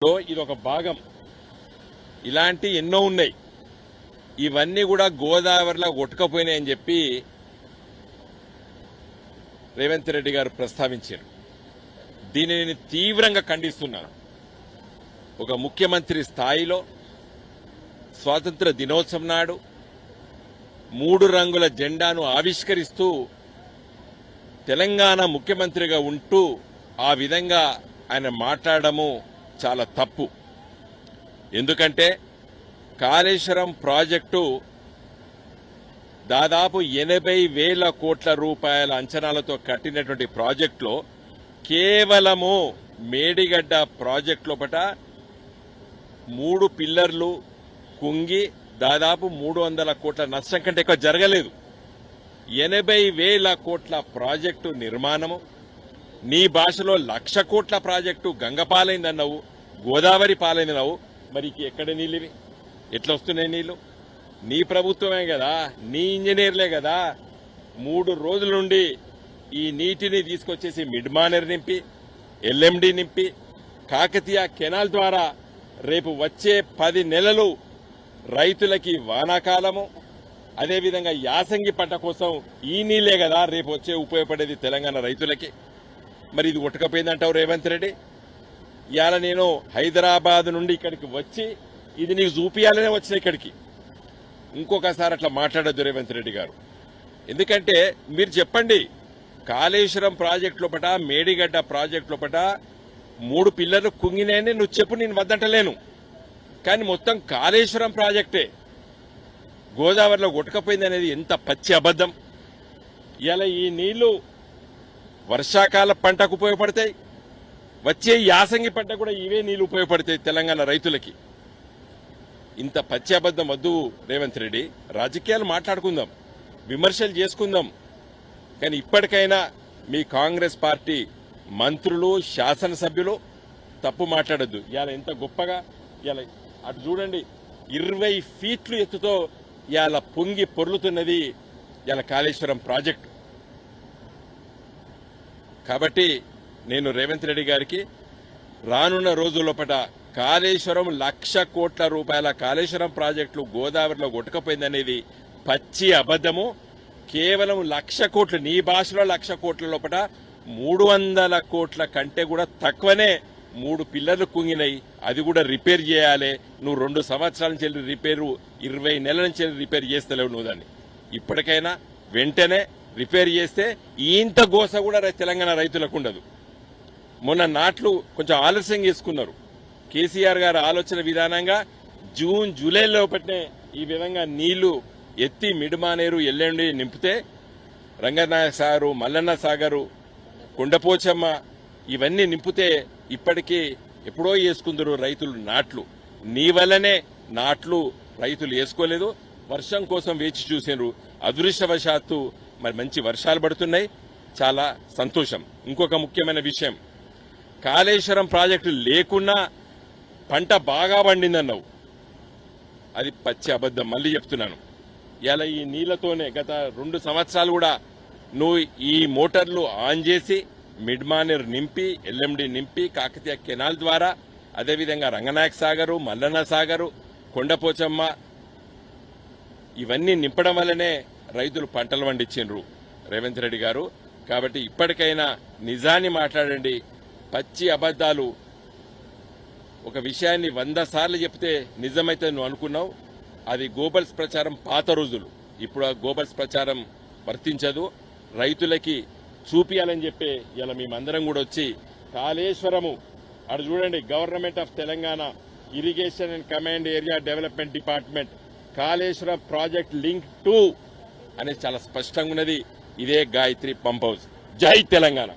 ఇది ఒక భాగం. ఇలాంటి ఎన్నో ఉన్నాయి. ఇవన్నీ కూడా గోదావరిలో కొట్టుకపోయినాయని చెప్పి రేవంత్ రెడ్డి గారు ప్రస్తావించారు. దీనిని నేను తీవ్రంగా ఖండిస్తున్నాను. ఒక ముఖ్యమంత్రి స్థాయిలో స్వాతంత్ర దినోత్సవం నాడు 3 రంగుల జెండాను ఆవిష్కరిస్తూ తెలంగాణ ముఖ్యమంత్రిగా ఉంటూ ఆ విధంగా ఆయన మాట్లాడము చాలా తప్పు. ఎందుకంటే కాళేశ్వరం ప్రాజెక్టు దాదాపు 80,000 కోట్ల రూపాయల అంచనాలతో కట్టినటువంటి ప్రాజెక్టులో కేవలము మేడిగడ్డ ప్రాజెక్టు లోపట 3 పిల్లర్లు కుంగి దాదాపు 300 కోట్ల నష్టం కంటే ఎక్కువ జరగలేదు. 80,000 కోట్ల ప్రాజెక్టు నిర్మాణము, నీ భాషలో 1,00,000 కోట్ల ప్రాజెక్టు గంగ పాలైందన్నావు, గోదావరి పాలైందన్నావు. మరి ఎక్కడ నీళ్ళు? ఎట్లా వస్తున్నాయి నీళ్లు? నీ ప్రభుత్వమే కదా, నీ ఇంజనీర్లే కదా 3 రోజుల నుండి ఈ నీటిని తీసుకొచ్చేసి మిడ్ మానేర్ నింపి, ఎల్ఎండి నింపి, కాకతీయ కెనాల్ ద్వారా రేపు వచ్చే 10 నెలలు రైతులకి వానాకాలము, అదేవిధంగా యాసంగి పంట కోసం ఈ నీళ్లే కదా రేపు వచ్చే ఉపయోగపడేది తెలంగాణ రైతులకి. మరి ఇది ఉట్టకపోయిందంటావు రేవంత్ రెడ్డి. ఇవాళ నేను హైదరాబాద్ నుండి ఇక్కడికి వచ్చి ఇది నీకు చూపియాలనే వచ్చిన ఇక్కడికి. ఇంకొకసారి అట్లా మాట్లాడొద్దు రేవంత్ రెడ్డి గారు. ఎందుకంటే మీరు చెప్పండి, కాళేశ్వరం ప్రాజెక్టు లోపట, మేడిగడ్డ ప్రాజెక్టు లోపట 3 పిల్లర్లు కుంగినాయని నువ్వు చెప్పు, నేను వద్దంటలేను. కానీ మొత్తం కాళేశ్వరం ప్రాజెక్టే గోదావరిలో కొట్టుకపోయింది అనేది ఎంత పచ్చి అబద్ధం. ఇలా ఈ నీళ్లు వర్షాకాల పంటకు ఉపయోగపడతాయి, వచ్చే యాసంగి పంట కూడా ఇవే నీళ్లు ఉపయోగపడతాయి తెలంగాణ రైతులకి. ఇంత పచ్చి అబద్ధం వద్దు రేవంత్ రెడ్డి. రాజకీయాలు మాట్లాడుకుందాం, విమర్శలు చేసుకుందాం. కానీ ఇప్పటికైనా మీ కాంగ్రెస్ పార్టీ మంత్రులు, శాసనసభ్యులు తప్పు మాట్లాడొద్దు. ఇవాళ ఎంత గొప్పగా ఇవాళ అటు చూడండి, 20 ఫీట్లు ఎత్తుతో ఇవాళ పొంగి పొర్లుతున్నది ఇవాళ కాళేశ్వరం ప్రాజెక్టు. కాబట్టి నేను రేవంత్ రెడ్డి గారికి రానున్న రోజుల్లోపట కాళేశ్వరం 1,00,000 కోట్ల రూపాయల కాళేశ్వరం ప్రాజెక్టులు గోదావరిలో కొట్టుకుపోయిందనేది పచ్చి అబద్ధము. కేవలం 1,00,000 కోట్లు, నీ భాషలో 1,00,000 కోట్ల లోపట 300 కోట్ల కంటే కూడా తక్కువనే 3 పిల్లర్లు కుంగినాయి. అది కూడా రిపేర్ చేయాలి. నువ్వు 2 సంవత్సరాల నుంచి రిపేరు, 20 నెలల నుంచి రిపేర్ చేస్తలేవు నువ్వు దాన్ని. ఇప్పటికైనా వెంటనే రిపేర్ చేస్తే ఇంత గోస కూడా తెలంగాణ రైతులకు ఉండదు. మొన్న నాట్లు కొంచెం ఆలస్యం చేసుకున్నారు. కేసీఆర్ గారు ఆలోచన విధానంగా జూన్ జూలై లోపట్నే ఈ విధంగా నీళ్లు ఎత్తి మిడిమానేరు, ఎల్లండి నింపితే రంగనాయక సాగరు, మల్లన్న సాగరు, కొండపోచమ్మ ఇవన్నీ నింపితే ఇప్పటికీ ఎప్పుడో వేసుకుందరు రైతులు నాట్లు. నీ వల్లనే నాట్లు రైతులు వేసుకోలేదు, వర్షం కోసం వేచి చూసినారు. అదృష్టవశాత్తు మరి మంచి వర్షాలు పడుతున్నాయి, చాలా సంతోషం. ఇంకొక ముఖ్యమైన విషయం, కాళేశ్వరం ప్రాజెక్టు లేకున్నా పంట బాగా పండిందన్నావు, అది పచ్చి అబద్ధం. మళ్ళీ చెప్తున్నాను, ఇలా ఈ నీళ్లతోనే గత 2 సంవత్సరాలు కూడా నువ్వు ఈ మోటార్లు ఆన్ చేసి మిడ్ మానేర్ నింపి, ఎల్ఎండి నింపి, కాకతీయ కెనాల్ ద్వారా, అదేవిధంగా రంగనాయక సాగరు, మల్లన్న సాగరు, కొండపోచమ్మ ఇవన్నీ నింపడం వల్లనే రైతులు పంటలు పండించిండ్రు రేవంత్ రెడ్డి గారు. కాబట్టి ఇప్పటికైనా నిజాన్ని మాట్లాడండి. పచ్చి అబద్దాలు, ఒక విషయాన్ని 100 సార్లు చెప్తే నిజమైతే నువ్వు అనుకున్నావు. అది గోబల్స్ ప్రచారం పాత రోజులు. ఇప్పుడు ఆ గోబల్స్ ప్రచారం వర్తించదు. రైతులకి చూపియాలని చెప్పి ఇలా మేమందరం కూడా వచ్చి కాళేశ్వరము అటు చూడండి, government of Telangana irrigation and command area development department Kaleshwaram project link 2 అనేది చాలా స్పష్టంగా ఉన్నది. ఇదే గాయత్రి పంప్ హౌస్. జై తెలంగాణ.